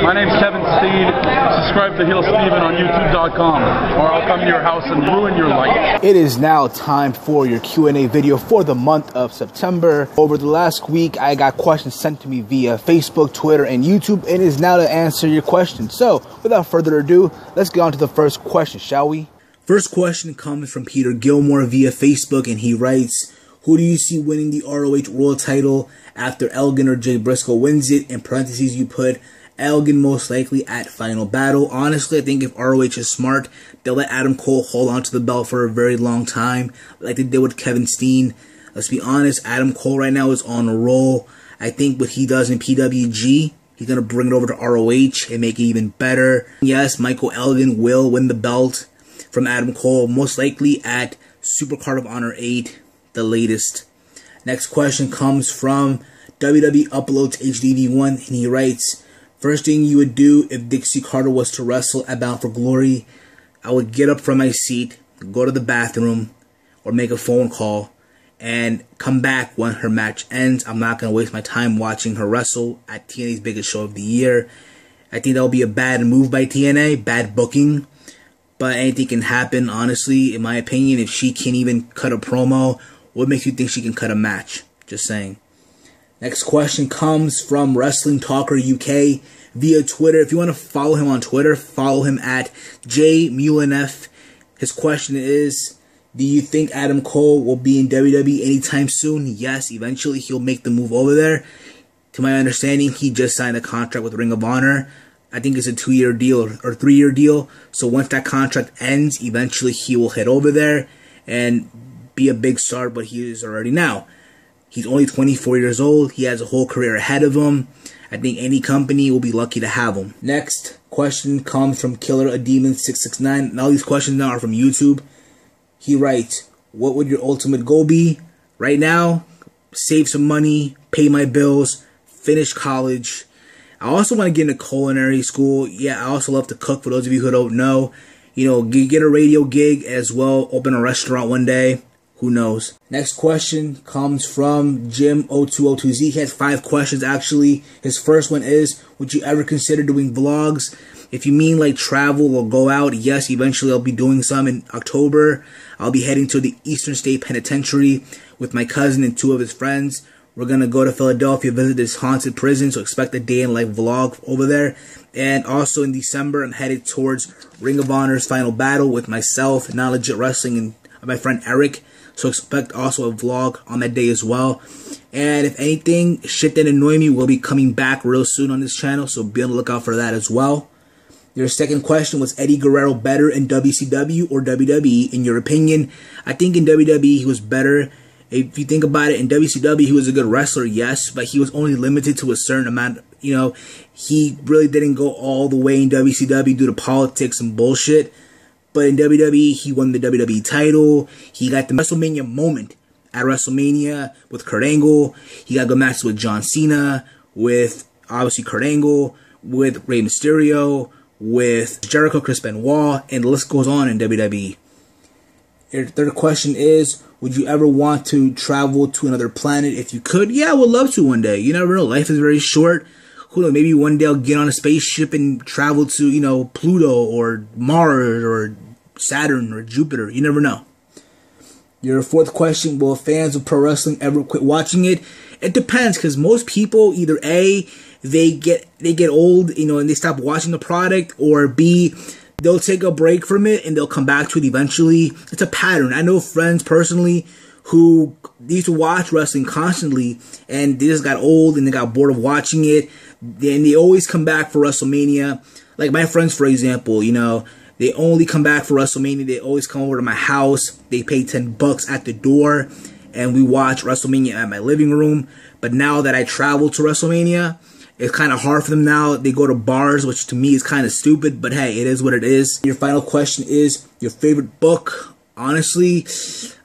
My name's Kevin Steed. Subscribe to Heel Steven on YouTube.com, or I'll come to your house and ruin your life. It is now time for your Q&A video for the month of September. Over the last week, I got questions sent to me via Facebook, Twitter, and YouTube. It is now to answer your questions. So, without further ado, let's get on to the first question, shall we? First question comes from Peter Gilmore via Facebook, and he writes, who do you see winning the ROH World title after Elgin or Jay Briscoe wins it? In parentheses, you put Elgin most likely at Final Battle. Honestly, I think if ROH is smart, they'll let Adam Cole hold on to the belt for a very long time, like they did with Kevin Steen. Let's be honest, Adam Cole right now is on a roll. I think what he does in PWG, he's going to bring it over to ROH and make it even better. Yes, Michael Elgin will win the belt from Adam Cole, most likely at Supercard of Honor 8, the latest. Next question comes from WWE Uploads HDV1, and he writes, first thing you would do if Dixie Carter was to wrestle at Bound for Glory? I would get up from my seat, go to the bathroom, or make a phone call, and come back when her match ends. I'm not going to waste my time watching her wrestle at TNA's biggest show of the year. I think that would be a bad move by TNA, bad booking, but anything can happen, honestly. In my opinion, if she can't even cut a promo, what makes you think she can cut a match? Just saying. Next question comes from Wrestling Talker UK via Twitter. If you want to follow him on Twitter, follow him at JMulinF. His question is, do you think Adam Cole will be in WWE anytime soon? Yes, eventually he'll make the move over there. To my understanding, he just signed a contract with Ring of Honor. I think it's a 2-year deal or 3-year deal. So once that contract ends, eventually he will head over there and be a big star, but he is already now. He's only 24 years old. He has a whole career ahead of him. I think any company will be lucky to have him. Next question comes from Killer a Demon 669. And all these questions now are from YouTube. He writes, what would your ultimate goal be? Right now, save some money, pay my bills, finish college. I also want to get into culinary school. Yeah, I also love to cook, for those of you who don't know. You know, get a radio gig as well, open a restaurant one day. Who knows? Next question comes from Jim0202Z. He has 5 questions, actually. His first one is, would you ever consider doing vlogs? If you mean like travel or go out, yes, eventually I'll be doing some in October. I'll be heading to the Eastern State Penitentiary with my cousin and 2 of his friends. We're going to go to Philadelphia, visit this haunted prison, so expect a day-in-life vlog over there. And also in December, I'm headed towards Ring of Honor's Final Battle with myself, Not Legit Wrestling, and my friend Eric. So expect also a vlog on that day as well. And if anything, shit that annoy me will be coming back real soon on this channel, so be on the lookout for that as well. Your second question was, Eddie Guerrero better in WCW or WWE in your opinion? I think in WWE he was better. If you think about it, in WCW he was a good wrestler, yes, but he was only limited to a certain amount. You know, he really didn't go all the way in WCW due to politics and bullshit. But in WWE, he won the WWE title. He got the WrestleMania moment at WrestleMania with Kurt Angle. He got good matches with John Cena, with obviously Kurt Angle, with Rey Mysterio, with Jericho, Chris Benoit, and the list goes on in WWE. Your third question is, would you ever want to travel to another planet if you could? Yeah, I would love to one day. You never know. Life is very short. Who knows, maybe one day I'll get on a spaceship and travel to, you know, Pluto or Mars or Saturn or Jupiter. You never know. Your fourth question, will fans of pro wrestling ever quit watching it? It depends, because most people either A, they get old, you know, and they stop watching the product, or B, they'll take a break from it and they'll come back to it eventually. It's a pattern. I know friends personally who used to watch wrestling constantly and they just got old and they got bored of watching it. Then they always come back for WrestleMania. Like my friends, for example, you know, they only come back for WrestleMania. They always come over to my house. They pay $10 at the door, and we watch WrestleMania at my living room. But now that I travel to WrestleMania, it's kind of hard for them now. They go to bars, which to me is kind of stupid, but hey, it is what it is. Your final question is your favorite book. Honestly,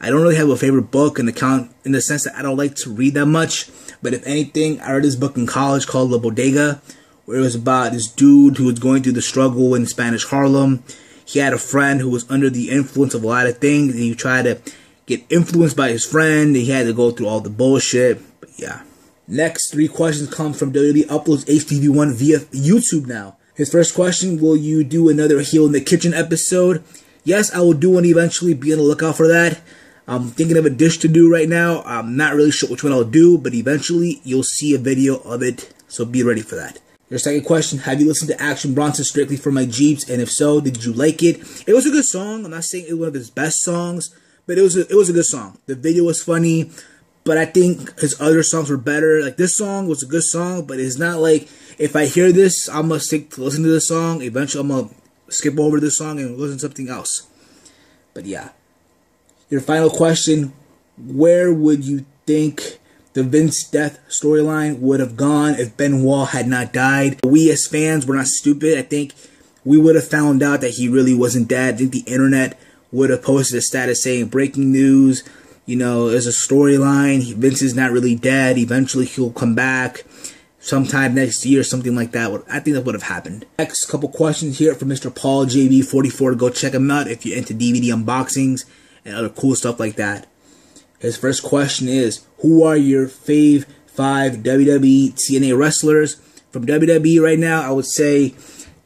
I don't really have a favorite book in the sense that I don't like to read that much. But if anything, I read this book in college called La Bodega, where it was about this dude who was going through the struggle in Spanish Harlem. He had a friend who was under the influence of a lot of things, and he tried to get influenced by his friend, and he had to go through all the bullshit. But yeah. Next 3 questions come from WWE uploads HTV1 via YouTube now. His first question, will you do another Heel in the Kitchen episode? Yes, I will do one eventually. Be on the lookout for that. I'm thinking of a dish to do right now. I'm not really sure which one I'll do, but eventually you'll see a video of it, so be ready for that. Your second question, have you listened to Action Bronson Strictly for My Jeeps? And if so, did you like it? It was a good song. I'm not saying it was one of his best songs, but it was a good song. The video was funny, but I think his other songs were better. Like, this song was a good song, but it's not like, if I hear this, I'm going to stick to listen to the song. Eventually, I'm going to skip over this song and listen to something else. But yeah. Your final question, where would you think the Vince death storyline would have gone if Benoit had not died? We as fans were not stupid. I think we would have found out that he really wasn't dead. I think the internet would have posted a status saying, breaking news, you know, there's a storyline. Vince is not really dead. Eventually he'll come back sometime next year, something like that. I think that would have happened. Next couple questions here from Mr. Paul JB44. Go check him out if you're into DVD unboxings and other cool stuff like that. His first question is, who are your fave 5 WWE TNA wrestlers? From WWE right now, I would say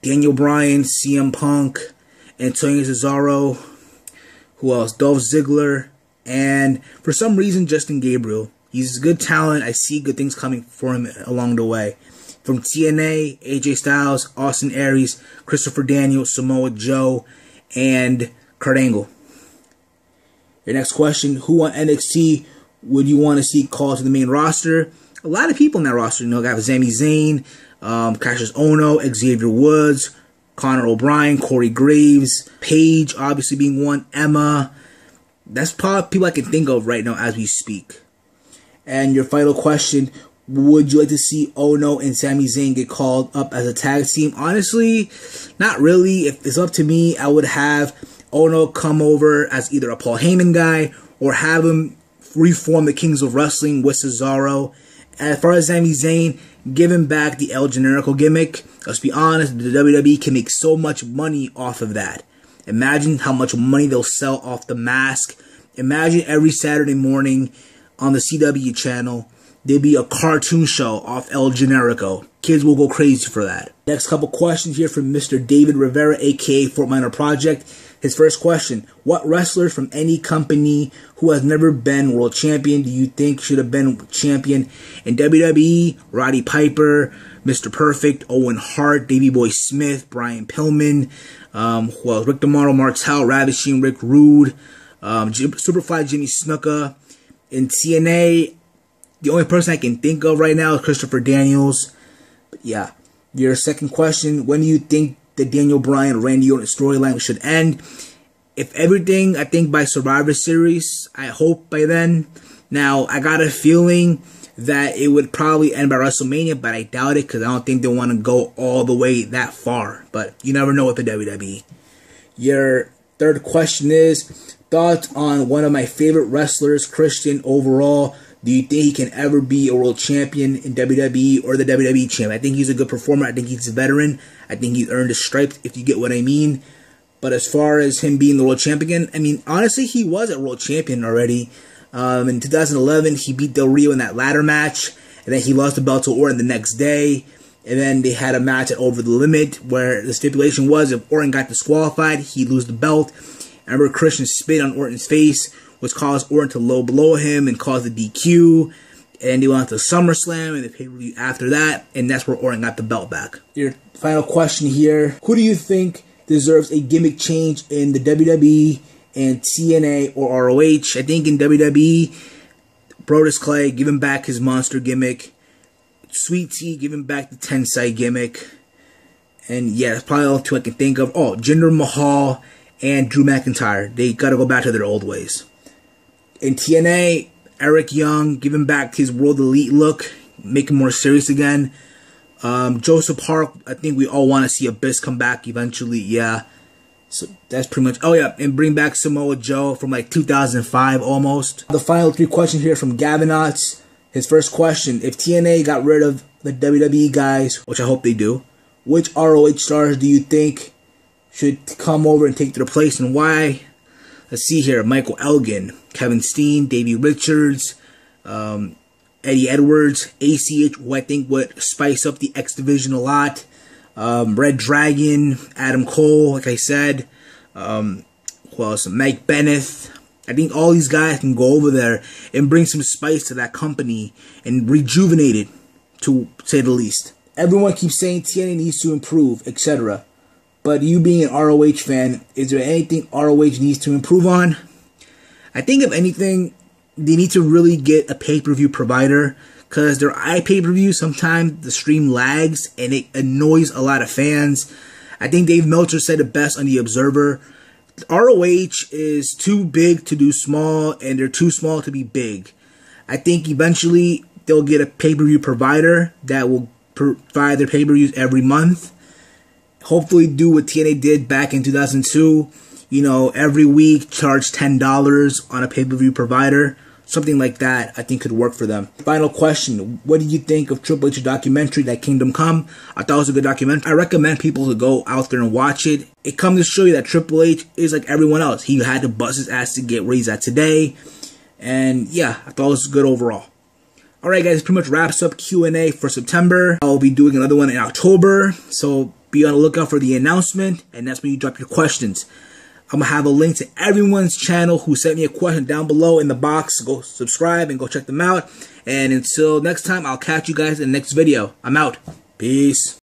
Daniel Bryan, CM Punk, Antonio Cesaro, who else? Dolph Ziggler, and for some reason, Justin Gabriel. He's a good talent. I see good things coming for him along the way. From TNA, AJ Styles, Austin Aries, Christopher Daniels, Samoa Joe, and Kurt Angle. Your next question, who on NXT would you want to see called to the main roster? A lot of people in that roster. You know, got Sami Zayn, Cassius Ohno, Xavier Woods, Conor O'Brien, Corey Graves, Paige obviously being one, Emma. That's probably people I can think of right now as we speak. And your final question, would you like to see Ohno and Sami Zayn get called up as a tag team? Honestly, not really. If it's up to me, I would have Ohno come over as either a Paul Heyman guy or have him reform the Kings of Wrestling with Cesaro. As far as Sami Zayn, give him back the El Generico gimmick. Let's be honest, the WWE can make so much money off of that. Imagine how much money they'll sell off the mask. Imagine every Saturday morning on the CW channel, there'll be a cartoon show off El Generico. Kids will go crazy for that. Next couple questions here from Mr. David Rivera, aka Fort Minor Project. His first question, what wrestler from any company who has never been world champion do you think should have been champion in WWE? Roddy Piper, Mr. Perfect, Owen Hart, Davey Boy Smith, Brian Pillman, Rick DeMaro, Martel, Ravishing Rick Rude, Superfly Jimmy Snuka. In TNA, the only person I can think of right now is Christopher Daniels. But yeah, your second question, when do you think the Daniel Bryan, Randy Orton storyline should end? If everything, I think by Survivor Series, I hope by then. Now, I got a feeling that it would probably end by WrestleMania, but I doubt it because I don't think they want to go all the way that far. But you never know with the WWE. Your third question is, thoughts on one of my favorite wrestlers, Christian, overall. Do you think he can ever be a world champion in WWE or the WWE champ? I think he's a good performer. I think he's a veteran. I think he's earned his stripes, if you get what I mean. But as far as him being the world champion, I mean, honestly, he was a world champion already. In 2011, he beat Del Rio in that ladder match. And then he lost the belt to Orton the next day. And then they had a match at Over the Limit where the stipulation was if Orton got disqualified, he'd lose the belt. I remember Christian spit on Orton's face, which caused Orton to low blow him and caused the DQ. And they went to SummerSlam and the pay-per-view after that, and that's where Orton got the belt back. Your final question here, who do you think deserves a gimmick change in the WWE and TNA or ROH? I think in WWE, Brodus Clay, give him back his monster gimmick. Sweet Tea, give him back the Tensai gimmick. And yeah, that's probably all two I can think of. Oh, Jinder Mahal and Drew McIntyre. They got to go back to their old ways. In TNA, Eric Young, give him back his World Elite look. Make him more serious again. Joseph Park, I think we all want to see Abyss come back eventually. Yeah. So that's pretty much. Oh yeah, and bring back Samoa Joe from like 2005 almost. The final three questions here from Gavinotts. His first question, if TNA got rid of the WWE guys, which I hope they do, which ROH stars do you think should come over and take their place and why? Let's see here. Michael Elgin, Kevin Steen, Davey Richards, Eddie Edwards, ACH, who I think would spice up the X Division a lot. Red Dragon, Adam Cole, like I said. Who else? Mike Bennett. I think all these guys can go over there and bring some spice to that company and rejuvenate it, to say the least. Everyone keeps saying TNA needs to improve, etc. But you being an ROH fan, is there anything ROH needs to improve on? I think if anything, they need to really get a pay-per-view provider, because their iPay-per-view, sometimes the stream lags and it annoys a lot of fans. I think Dave Meltzer said it best on The Observer. ROH is too big to do small, and they're too small to be big. I think eventually they'll get a pay-per-view provider that will provide their pay-per-views every month. Hopefully do what TNA did back in 2002. You know, every week charge $10 on a pay-per-view provider. Something like that, I think, could work for them. Final question. What did you think of Triple H's documentary, That Kingdom Come? I thought it was a good documentary. I recommend people to go out there and watch it. It comes to show you that Triple H is like everyone else. He had to bust his ass to get where he's at today. And yeah, I thought it was good overall. Alright guys, pretty much wraps up Q&A for September. I'll be doing another one in October. So be on the lookout for the announcement. And that's when you drop your questions. I'm going to have a link to everyone's channel who sent me a question down below in the box. Go subscribe and go check them out. And until next time, I'll catch you guys in the next video. I'm out. Peace.